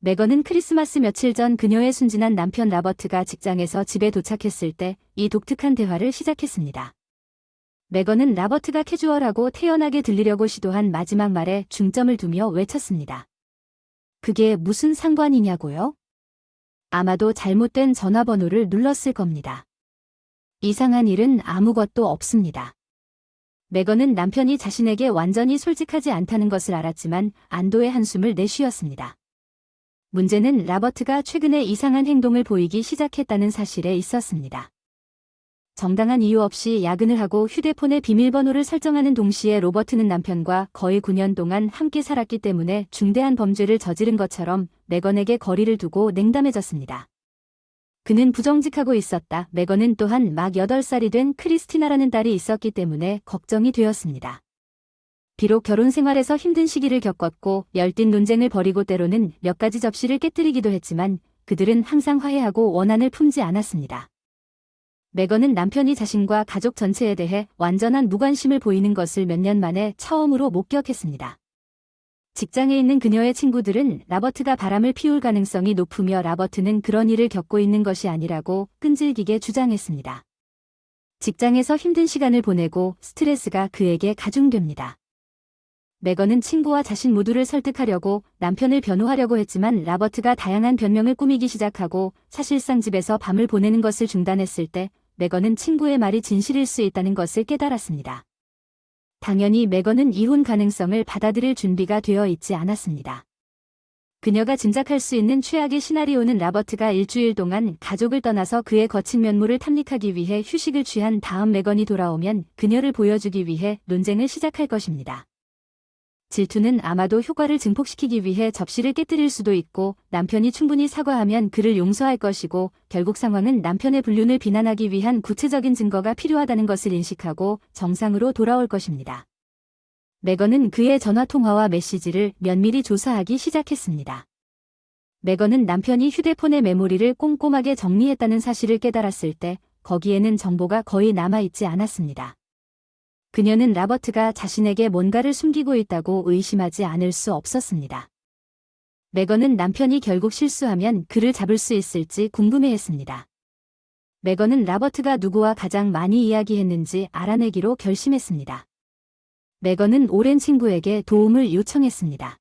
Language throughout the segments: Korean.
메건은 크리스마스 며칠 전 그녀의 순진한 남편 라버트가 직장에서 집에 도착했을 때 이 독특한 대화를 시작했습니다. 메건은 라버트가 캐주얼하고 태연하게 들리려고 시도한 마지막 말에 중점을 두며 외쳤습니다. 그게 무슨 상관이냐고요? 아마도 잘못된 전화번호를 눌렀을 겁니다. 이상한 일은 아무것도 없습니다. 메건은 남편이 자신에게 완전히 솔직하지 않다는 것을 알았지만 안도의 한숨을 내쉬었습니다. 문제는 라버트가 최근에 이상한 행동을 보이기 시작했다는 사실에 있었습니다. 정당한 이유 없이 야근을 하고 휴대폰의 비밀번호를 설정하는 동시에 로버트는 남편과 거의 9년 동안 함께 살았기 때문에 중대한 범죄를 저지른 것처럼 메건에게 거리를 두고 냉담해졌습니다. 그는 부정직하고 있었다. 메건은 또한 막 8살이 된 크리스티나라는 딸이 있었기 때문에 걱정이 되었습니다. 비록 결혼 생활에서 힘든 시기를 겪었고 열띤 논쟁을 벌이고 때로는 몇 가지 접시를 깨뜨리기도 했지만 그들은 항상 화해하고 원한을 품지 않았습니다. 메건은 남편이 자신과 가족 전체에 대해 완전한 무관심을 보이는 것을 몇 년 만에 처음으로 목격했습니다. 직장에 있는 그녀의 친구들은 라버트가 바람을 피울 가능성이 높으며 라버트는 그런 일을 겪고 있는 것이 아니라고 끈질기게 주장했습니다. 직장에서 힘든 시간을 보내고 스트레스가 그에게 가중됩니다. 메건은 친구와 자신 모두를 설득하려고 남편을 변호하려고 했지만 라버트가 다양한 변명을 꾸미기 시작하고 사실상 집에서 밤을 보내는 것을 중단했을 때 메건은 친구의 말이 진실일 수 있다는 것을 깨달았습니다. 당연히 메건은 이혼 가능성을 받아들일 준비가 되어 있지 않았습니다. 그녀가 짐작할 수 있는 최악의 시나리오는 라버트가 일주일 동안 가족을 떠나서 그의 거친 면모를 탐닉하기 위해 휴식을 취한 다음 메건이 돌아오면 그녀를 보여주기 위해 논쟁을 시작할 것입니다. 질투는 아마도 효과를 증폭시키기 위해 접시를 깨뜨릴 수도 있고 남편이 충분히 사과하면 그를 용서할 것이고 결국 상황은 남편의 불륜을 비난하기 위한 구체적인 증거가 필요하다는 것을 인식하고 정상으로 돌아올 것입니다. 메건은 그의 전화통화와 메시지를 면밀히 조사하기 시작했습니다. 메건은 남편이 휴대폰의 메모리를 꼼꼼하게 정리했다는 사실을 깨달았을 때 거기에는 정보가 거의 남아있지 않았습니다. 그녀는 라버트가 자신에게 뭔가를 숨기고 있다고 의심하지 않을 수 없었습니다. 메건은 남편이 결국 실수하면 그를 잡을 수 있을지 궁금해했습니다. 메건은 라버트가 누구와 가장 많이 이야기했는지 알아내기로 결심했습니다. 메건은 오랜 친구에게 도움을 요청했습니다.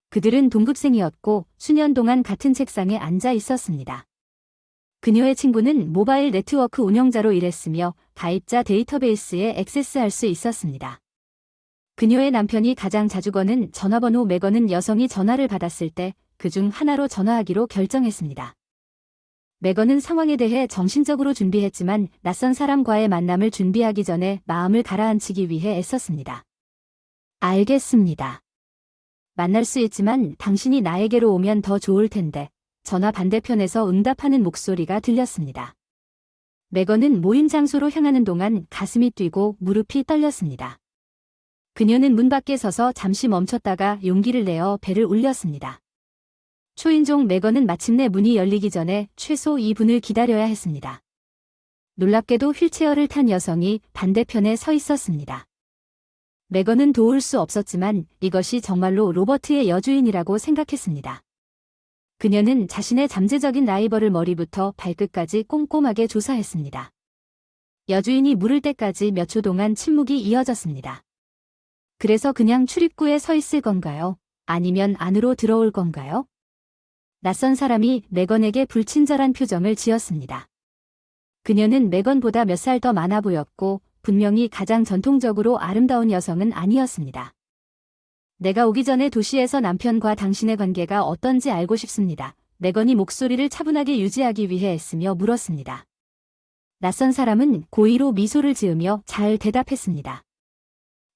그들은 동급생이었고 수년 동안 같은 책상에 앉아 있었습니다. 그녀의 친구는 모바일 네트워크 운영자로 일했으며 가입자 데이터베이스에 액세스할 수 있었습니다. 그녀의 남편이 가장 자주 거는 전화번호 메건은 여성이 전화를 받았을 때 그중 하나로 전화하기로 결정했습니다. 메건은 상황에 대해 정신적으로 준비했지만 낯선 사람과의 만남을 준비하기 전에 마음을 가라앉히기 위해 애썼습니다. 알겠습니다. 만날 수 있지만 당신이 나에게로 오면 더 좋을 텐데. 전화 반대편에서 응답하는 목소리가 들렸습니다. 메건은 모임 장소로 향하는 동안 가슴이 뛰고 무릎이 떨렸습니다. 그녀는 문 밖에 서서 잠시 멈췄다가 용기를 내어 벨을 울렸습니다. 초인종 메건은 마침내 문이 열리기 전에 최소 2분을 기다려야 했습니다. 놀랍게도 휠체어를 탄 여성이 반대편에 서 있었습니다. 메건은 도울 수 없었지만 이것이 정말로 로버트의 여주인이라고 생각했습니다. 그녀는 자신의 잠재적인 라이벌을 머리부터 발끝까지 꼼꼼하게 조사했습니다. 여주인이 물을 때까지 몇 초 동안 침묵이 이어졌습니다. 그래서 그냥 출입구에 서 있을 건가요? 아니면 안으로 들어올 건가요? 낯선 사람이 메건에게 불친절한 표정을 지었습니다. 그녀는 메건보다 몇 살 더 많아 보였고 분명히 가장 전통적으로 아름다운 여성은 아니었습니다. 내가 오기 전에 도시에서 남편과 당신의 관계가 어떤지 알고 싶습니다. 메건이 목소리를 차분하게 유지하기 위해 애쓰며 물었습니다. 낯선 사람은 고의로 미소를 지으며 잘 대답했습니다.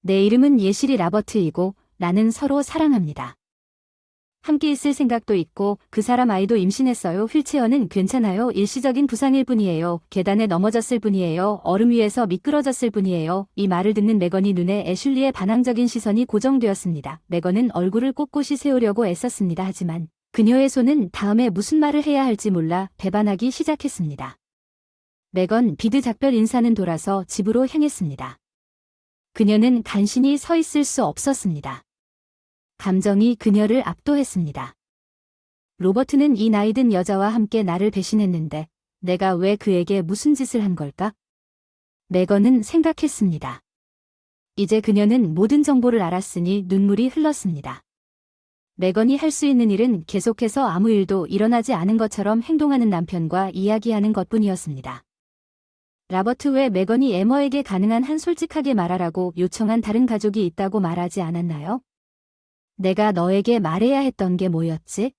내 이름은 예시리 라버트이고 나는 서로 사랑합니다. 함께 있을 생각도 있고 그 사람 아이도 임신했어요. 휠체어는 괜찮아요. 일시적인 부상일 뿐이에요. 계단에 넘어졌을 뿐이에요. 얼음 위에서 미끄러졌을 뿐이에요. 이 말을 듣는 메건이 눈에 애슐리의 반항적인 시선이 고정되었습니다. 메건은 얼굴을 꼿꼿이 세우려고 애썼습니다. 하지만 그녀의 손은 다음에 무슨 말을 해야 할지 몰라 배반하기 시작했습니다. 메건 비드 작별 인사는 돌아서 집으로 향했습니다. 그녀는 간신히 서 있을 수 없었습니다. 감정이 그녀를 압도했습니다. 로버트는 이 나이든 여자와 함께 나를 배신했는데 내가 왜 그에게 무슨 짓을 한 걸까? 매건은 생각했습니다. 이제 그녀는 모든 정보를 알았으니 눈물이 흘렀습니다. 매건이 할 수 있는 일은 계속해서 아무 일도 일어나지 않은 것처럼 행동하는 남편과 이야기하는 것뿐이었습니다. 라버트, 왜 매건이 에머에게 가능한 한 솔직하게 말하라고 요청한 다른 가족이 있다고 말하지 않았나요? 내가 너에게 말해야 했던 게 뭐였지?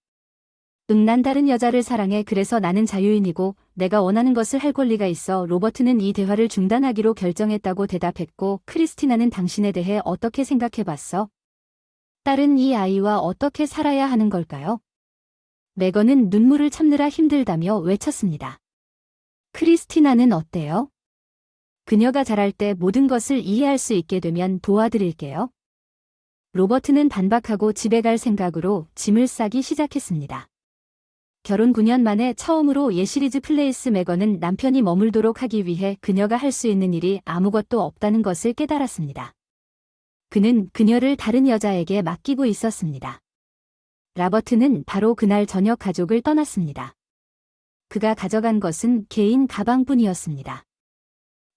난 다른 여자를 사랑해. 그래서 나는 자유인이고 내가 원하는 것을 할 권리가 있어. 로버트는 이 대화를 중단하기로 결정했다고 대답했고, 크리스티나는 당신에 대해 어떻게 생각해봤어? 딸은 이 아이와 어떻게 살아야 하는 걸까요? 매건은 눈물을 참느라 힘들다며 외쳤습니다. 크리스티나는 어때요? 그녀가 자랄 때 모든 것을 이해할 수 있게 되면 도와드릴게요. 로버트는 반박하고 집에 갈 생각으로 짐을 싸기 시작했습니다. 결혼 9년 만에 처음으로 예시리즈 플레이스. 매건은 남편이 머물도록 하기 위해 그녀가 할 수 있는 일이 아무것도 없다는 것을 깨달았습니다. 그는 그녀를 다른 여자에게 맡기고 있었습니다. 라버트는 바로 그날 저녁 가족을 떠났습니다. 그가 가져간 것은 개인 가방뿐이었습니다.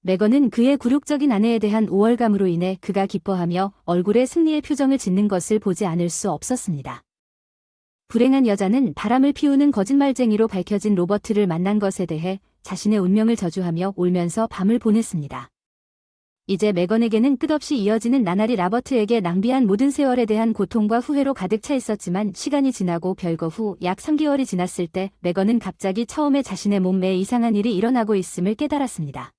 매건은 그의 굴욕적인 아내에 대한 우월감으로 인해 그가 기뻐하며 얼굴에 승리의 표정을 짓는 것을 보지 않을 수 없었습니다. 불행한 여자는 바람을 피우는 거짓말쟁이로 밝혀진 로버트를 만난 것에 대해 자신의 운명을 저주하며 울면서 밤을 보냈습니다. 이제 매건에게는 끝없이 이어지는 나날이 라버트에게 낭비한 모든 세월에 대한 고통과 후회로 가득 차 있었지만, 시간이 지나고 별거 후 약 3개월이 지났을 때 매건은 갑자기 처음에 자신의 몸에 이상한 일이 일어나고 있음을 깨달았습니다.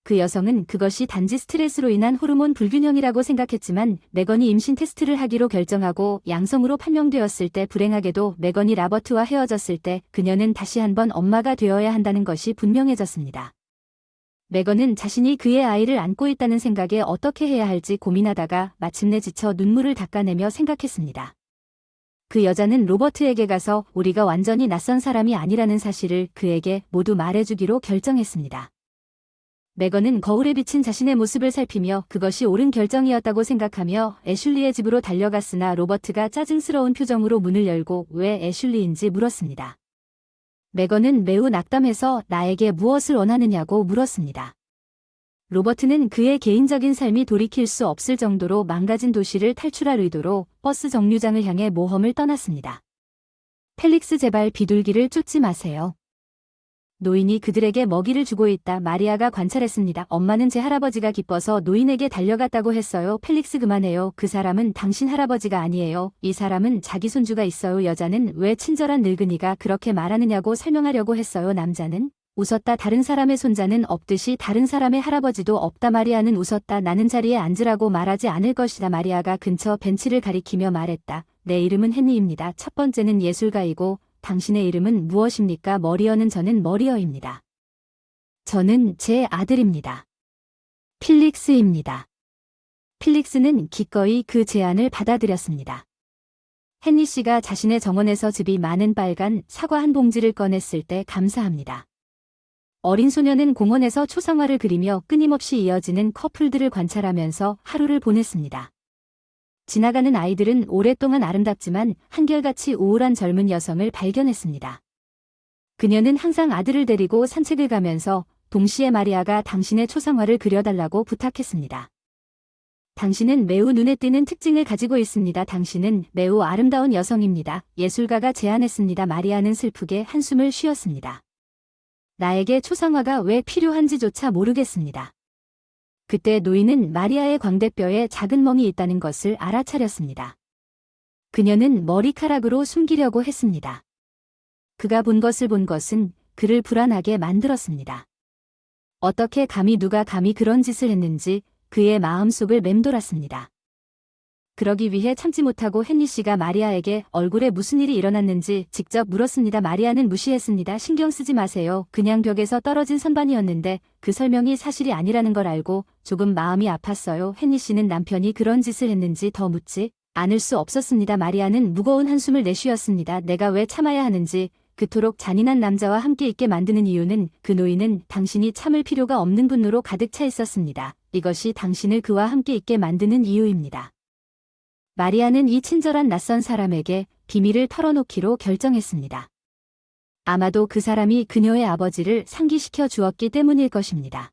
그 여성은 그것이 단지 스트레스로 인한 호르몬 불균형이라고 생각했지만, 매건이 임신 테스트를 하기로 결정하고 양성으로 판명되었을 때, 불행하게도 매건이 라버트와 헤어졌을 때 그녀는 다시 한번 엄마가 되어야 한다는 것이 분명해졌습니다. 매건은 자신이 그의 아이를 안고 있다는 생각에 어떻게 해야 할지 고민하다가 마침내 지쳐 눈물을 닦아내며 생각했습니다. 그 여자는 로버트에게 가서 우리가 완전히 낯선 사람이 아니라는 사실을 그에게 모두 말해주기로 결정했습니다. 매건은 거울에 비친 자신의 모습을 살피며 그것이 옳은 결정이었다고 생각하며 애슐리의 집으로 달려갔으나, 로버트가 짜증스러운 표정으로 문을 열고 왜 애슐리인지 물었습니다. 매건은 매우 낙담해서 나에게 무엇을 원하느냐고 물었습니다. 로버트는 그의 개인적인 삶이 돌이킬 수 없을 정도로 망가진 도시를 탈출할 의도로 버스 정류장을 향해 모험을 떠났습니다. 펠릭스, 제발 비둘기를 쫓지 마세요. 노인이 그들에게 먹이를 주고 있다. 마리아가 관찰했습니다. 엄마는 제 할아버지가 기뻐서 노인에게 달려갔다고 했어요. 펠릭스, 그만해요. 그 사람은 당신 할아버지가 아니에요. 이 사람은 자기 손주가 있어요. 여자는 왜 친절한 늙은이가 그렇게 말하느냐고 설명하려고 했어요. 남자는 웃었다. 다른 사람의 손자는 없듯이 다른 사람의 할아버지도 없다. 마리아는 웃었다. 나는 자리에 앉으라고 말하지 않을 것이다. 마리아가 근처 벤치를 가리키며 말했다. 내 이름은 헨리입니다. 첫 번째는 예술가이고 당신의 이름은 무엇입니까? 머리어는 저는 머리어입니다. 저는 제 아들입니다. 필릭스입니다. 필릭스는 기꺼이 그 제안을 받아들였습니다. 헨리 씨가 자신의 정원에서 즙이 많은 빨간 사과 한 봉지를 꺼냈을 때 감사합니다. 어린 소녀는 공원에서 초상화를 그리며 끊임없이 이어지는 커플들을 관찰하면서 하루를 보냈습니다. 지나가는 아이들은 오랫동안 아름답지만 한결같이 우울한 젊은 여성을 발견했습니다. 그녀는 항상 아들을 데리고 산책을 가면서 동시에 마리아가 당신의 초상화를 그려달라고 부탁했습니다. 당신은 매우 눈에 띄는 특징을 가지고 있습니다. 당신은 매우 아름다운 여성입니다. 예술가가 제안했습니다. 마리아는 슬프게 한숨을 쉬었습니다. 나에게 초상화가 왜 필요한지조차 모르겠습니다. 그때 노인은 마리아의 광대뼈에 작은 멍이 있다는 것을 알아차렸습니다. 그녀는 머리카락으로 숨기려고 했습니다. 그가 본 것은 그를 불안하게 만들었습니다. 어떻게 감히, 누가 감히 그런 짓을 했는지 그의 마음속을 맴돌았습니다. 그러기 위해 참지 못하고 헨리 씨가 마리아에게 얼굴에 무슨 일이 일어났는지 직접 물었습니다. 마리아는 무시했습니다. 신경 쓰지 마세요. 그냥 벽에서 떨어진 선반이었는데 그 설명이 사실이 아니라는 걸 알고 조금 마음이 아팠어요. 헨리 씨는 남편이 그런 짓을 했는지 더 묻지 않을 수 없었습니다. 마리아는 무거운 한숨을 내쉬었습니다. 내가 왜 참아야 하는지, 그토록 잔인한 남자와 함께 있게 만드는 이유는, 그 노인은 당신이 참을 필요가 없는 분노로 가득 차 있었습니다. 이것이 당신을 그와 함께 있게 만드는 이유입니다. 마리아는 이 친절한 낯선 사람에게 비밀을 털어놓기로 결정했습니다. 아마도 그 사람이 그녀의 아버지를 상기시켜 주었기 때문일 것입니다.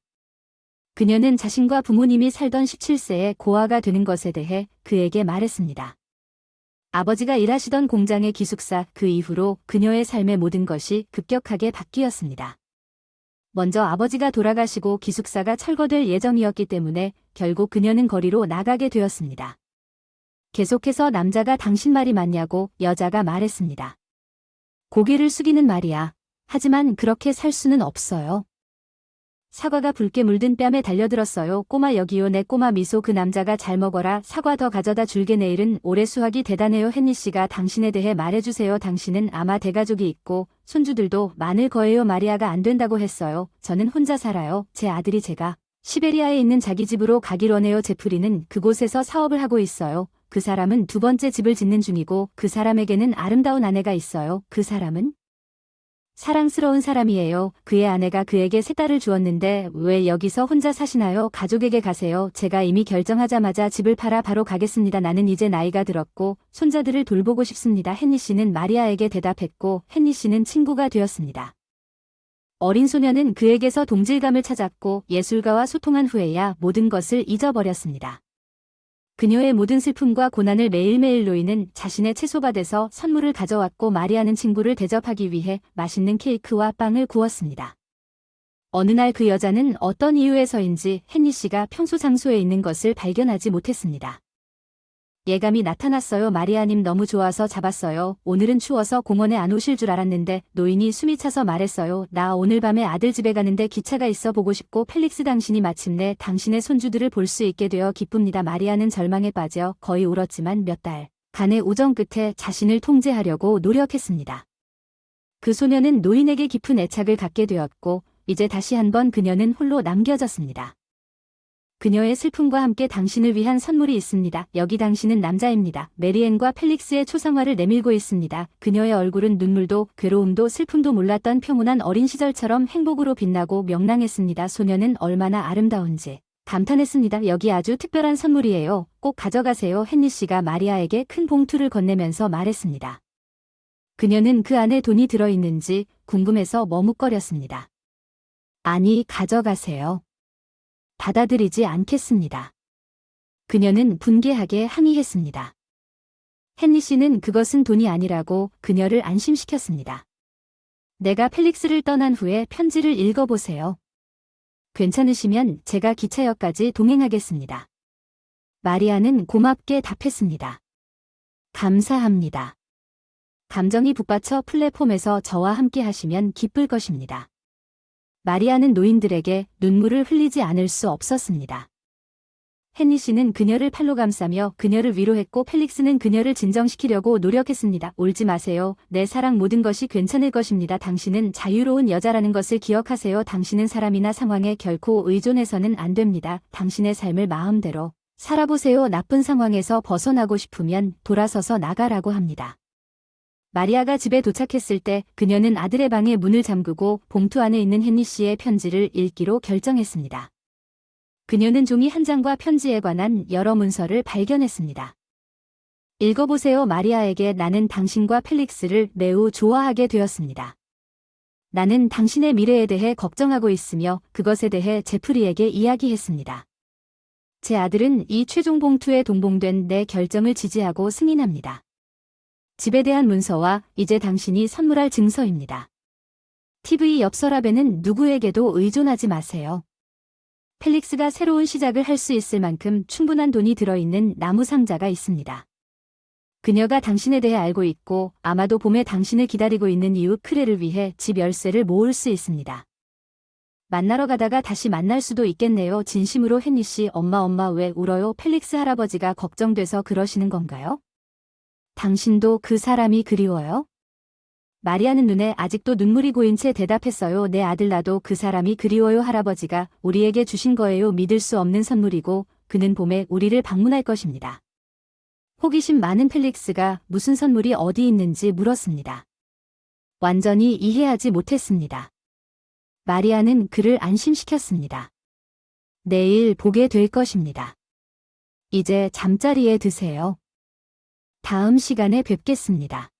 그녀는 자신과 부모님이 살던 17세에 고아가 되는 것에 대해 그에게 말했습니다. 아버지가 일하시던 공장의 기숙사, 그 이후로 그녀의 삶의 모든 것이 급격하게 바뀌었습니다. 먼저 아버지가 돌아가시고 기숙사가 철거될 예정이었기 때문에 결국 그녀는 거리로 나가게 되었습니다. 계속해서 남자가 당신 말이 맞냐고 여자가 말했습니다. 고개를 숙이는 마리아. 하지만 그렇게 살 수는 없어요. 사과가 붉게 물든 뺨에 달려들었어요. 꼬마 여기요. 내 꼬마 미소. 그 남자가 잘 먹어라. 사과 더 가져다 줄게. 내일은 올해 수확이 대단해요. 헨리 씨가 당신에 대해 말해주세요. 당신은 아마 대가족이 있고 손주들도 많을 거예요. 마리아가 안 된다고 했어요. 저는 혼자 살아요. 제 아들이 제가 시베리아에 있는 자기 집으로 가길 원해요. 제프리는 그곳에서 사업을 하고 있어요. 그 사람은 두 번째 집을 짓는 중이고 그 사람에게는 아름다운 아내가 있어요. 그 사람은 사랑스러운 사람이에요. 그의 아내가 그에게 세 딸을 주었는데 왜 여기서 혼자 사시나요? 가족에게 가세요. 제가 이미 결정하자마자 집을 팔아 바로 가겠습니다. 나는 이제 나이가 들었고 손자들을 돌보고 싶습니다. 헨리 씨는 마리아에게 대답했고 헨리 씨는 친구가 되었습니다. 어린 소녀는 그에게서 동질감을 찾았고 예술가와 소통한 후에야 모든 것을 잊어버렸습니다. 그녀의 모든 슬픔과 고난을 매일매일 노이는 자신의 채소밭에서 선물을 가져왔고 마리아는 친구를 대접하기 위해 맛있는 케이크와 빵을 구웠습니다. 어느 날 그 여자는 어떤 이유에서인지 헨리 씨가 평소 장소에 있는 것을 발견하지 못했습니다. 예감이 나타났어요. 마리아님 너무 좋아서 잡았어요. 오늘은 추워서 공원에 안 오실 줄 알았는데 노인이 숨이 차서 말했어요. 나 오늘 밤에 아들 집에 가는데 기차가 있어 보고 싶고 펠릭스 당신이 마침내 당신의 손주들을 볼 수 있게 되어 기쁩니다. 마리아는 절망에 빠져 거의 울었지만 몇 달간의 우정 끝에 자신을 통제하려고 노력했습니다. 그 소녀는 노인에게 깊은 애착을 갖게 되었고 이제 다시 한번 그녀는 홀로 남겨졌습니다. 그녀의 슬픔과 함께 당신을 위한 선물이 있습니다. 여기 당신은 남자입니다. 메리앤과 펠릭스의 초상화를 내밀고 있습니다. 그녀의 얼굴은 눈물도 괴로움도 슬픔도 몰랐던 평온한 어린 시절처럼 행복으로 빛나고 명랑했습니다. 소녀는 얼마나 아름다운지 감탄했습니다. 여기 아주 특별한 선물이에요. 꼭 가져가세요. 헨리 씨가 마리아에게 큰 봉투를 건네면서 말했습니다. 그녀는 그 안에 돈이 들어있는지 궁금해서 머뭇거렸습니다. 아니, 가져가세요. 받아들이지 않겠습니다. 그녀는 분개하게 항의했습니다. 헨리 씨는 그것은 돈이 아니라고 그녀를 안심시켰습니다. 내가 펠릭스를 떠난 후에 편지를 읽어보세요. 괜찮으시면 제가 기차역까지 동행하겠습니다. 마리아는 고맙게 답했습니다. 감사합니다. 감정이 북받쳐 플랫폼에서 저와 함께 하시면 기쁠 것입니다. 마리아는 노인들에게 눈물을 흘리지 않을 수 없었습니다. 헨리 씨는 그녀를 팔로 감싸며 그녀를 위로했고 펠릭스는 그녀를 진정시키려고 노력했습니다. 울지 마세요. 내 사랑 모든 것이 괜찮을 것입니다. 당신은 자유로운 여자라는 것을 기억하세요. 당신은 사람이나 상황에 결코 의존해서는 안 됩니다. 당신의 삶을 마음대로 살아보세요. 나쁜 상황에서 벗어나고 싶으면 돌아서서 나가라고 합니다. 마리아가 집에 도착했을 때 그녀는 아들의 방에 문을 잠그고 봉투 안에 있는 헨리 씨의 편지를 읽기로 결정했습니다. 그녀는 종이 한 장과 편지에 관한 여러 문서를 발견했습니다. 읽어보세요. 마리아에게 나는 당신과 펠릭스를 매우 좋아하게 되었습니다. 나는 당신의 미래에 대해 걱정하고 있으며 그것에 대해 제프리에게 이야기했습니다. 제 아들은 이 최종 봉투에 동봉된 내 결정을 지지하고 승인합니다. 집에 대한 문서와 이제 당신이 선물할 증서입니다. TV 옆 서랍에는 누구에게도 의존하지 마세요. 펠릭스가 새로운 시작을 할 수 있을 만큼 충분한 돈이 들어있는 나무 상자가 있습니다. 그녀가 당신에 대해 알고 있고 아마도 봄에 당신을 기다리고 있는 이유 크레를 위해 집 열쇠를 모을 수 있습니다. 만나러 가다가 다시 만날 수도 있겠네요. 진심으로 헨리 씨. 엄마 왜 울어요? 펠릭스 할아버지가 걱정돼서 그러시는 건가요? 당신도 그 사람이 그리워요? 마리아는 눈에 아직도 눈물이 고인 채 대답했어요. 내 아들 나도 그 사람이 그리워요. 할아버지가 우리에게 주신 거예요. 믿을 수 없는 선물이고 그는 봄에 우리를 방문할 것입니다. 호기심 많은 펠릭스가 무슨 선물이 어디 있는지 물었습니다. 완전히 이해하지 못했습니다. 마리아는 그를 안심시켰습니다. 내일 보게 될 것입니다. 이제 잠자리에 드세요. 다음 시간에 뵙겠습니다.